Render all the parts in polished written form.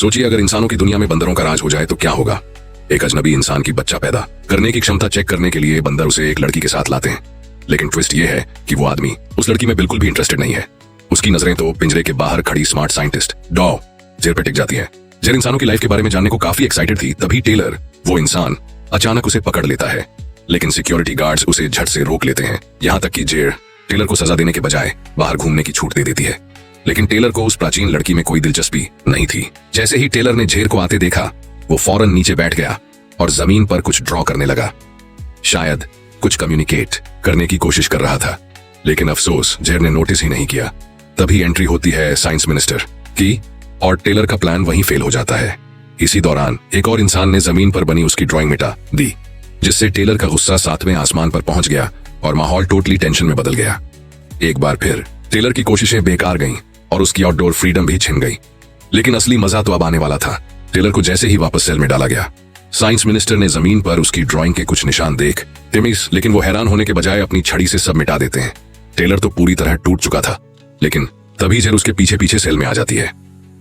सोचिए अगर इंसानों की दुनिया में बंदरों का राज हो जाए तो क्या होगा। एक अजनबी इंसान की बच्चा पैदा करने की क्षमता चेक करने के लिए बंदर उसे एक लड़की के साथ लाते हैं। लेकिन ट्विस्ट ये है कि वो आदमी उस लड़की में बिल्कुल भी इंटरेस्टेड नहीं है। उसकी नजरें तो पिंजरे के बाहर खड़ी स्मार्ट साइंटिस्ट डॉ जेर पे टिक जाती है। जेर इंसानों की लाइफ के बारे में जानने को काफी एक्साइटेड थी। तभी टेलर, वो इंसान, अचानक उसे पकड़ लेता है। लेकिन सिक्योरिटी गार्ड्स उसे झट से रोक लेते हैं। यहाँ तक कि जेर टेलर को सजा देने के बजाय बाहर घूमने की छूट दे देती है। लेकिन टेलर को उस प्राचीन लड़की में कोई दिलचस्पी नहीं थी। जैसे ही टेलर ने जेर को आते देखा, वो फौरन नीचे बैठ गया और जमीन पर कुछ ड्रॉ करने लगा। शायद कुछ कम्युनिकेट करने की कोशिश कर रहा था। लेकिन अफसोस जेर ने नोटिस ही नहीं किया। तभी एंट्री होती है साइंस मिनिस्टर की और टेलर का प्लान वहीं फेल हो जाता है। इसी दौरान एक और इंसान ने जमीन पर बनी उसकी ड्राइंग मिटा दी, जिससे टेलर का गुस्सा 7वें आसमान पर पहुंच गया और माहौल टोटली टेंशन में बदल गया। एक बार फिर टेलर की कोशिशें बेकार गईं और उसकी आउटडोर फ्रीडम भी छिन गई। लेकिन असली मजा तो अब आने वाला था। टेलर को जैसे ही वापस सेल में डाला गया, साइंस मिनिस्टर ने जमीन पर उसकी ड्राइंग के कुछ निशान देख टिमिस, लेकिन वो हैरान होने के बजाय अपनी छड़ी से सब मिटा देते हैं। टेलर तो पूरी तरह टूट चुका था। लेकिन तभी जेर उसके पीछे पीछे सेल में आ जाती है।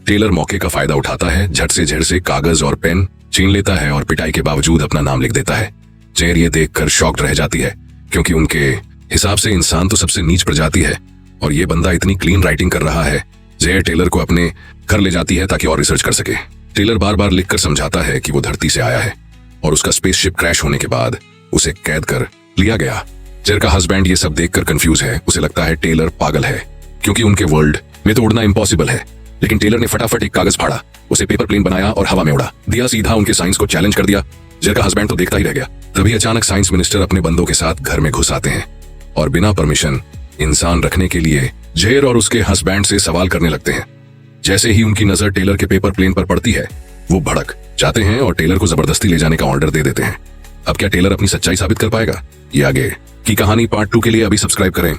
टेलर मौके का फायदा उठाता है, झट से जेर से कागज और पेन छीन लेता है और पिटाई के बावजूद अपना नाम लिख देता है। जेर ये देखकर शॉक्ड रह जाती है, क्योंकि उनके हिसाब से इंसान तो सबसे नीच प्रजाति है और ये बंदा इतनी क्लीन राइटिंग कर रहा है। जेर टेलर को अपने घर ले जाती है ताकि और रिसर्च कर सके। टेलर बार बार लिखकर समझाता है कि वो धरती से आया है और उसका स्पेसशिप क्रैश होने के बाद उसे कैद कर लिया गया। जेर का हस्बैंड ये सब देखकर कंफ्यूज है। उसे लगता है टेलर पागल है, क्योंकि उनके वर्ल्ड में तो उड़ना इम्पॉसिबल है। लेकिन टेलर ने फटाफट एक कागज फाड़ा, उसे पेपर प्लेन बनाया और हवा में उड़ा दिया। सीधा उनके साइंस को चैलेंज कर दिया। जेर का हस्बैंड तो देखता ही रह गया। तभी अचानक साइंस मिनिस्टर अपने बंदों के साथ घर में घुस आते हैं और बिना परमिशन इंसान रखने के लिए जेर और उसके हस्बैंड से सवाल करने लगते हैं। जैसे ही उनकी नजर टेलर के पेपर प्लेन पर पड़ती है, वो भड़क जाते हैं और टेलर को जबरदस्ती ले जाने का ऑर्डर दे देते हैं। अब क्या टेलर अपनी सच्चाई साबित कर पाएगा? ये आगे की कहानी पार्ट 2 के लिए अभी सब्सक्राइब करें।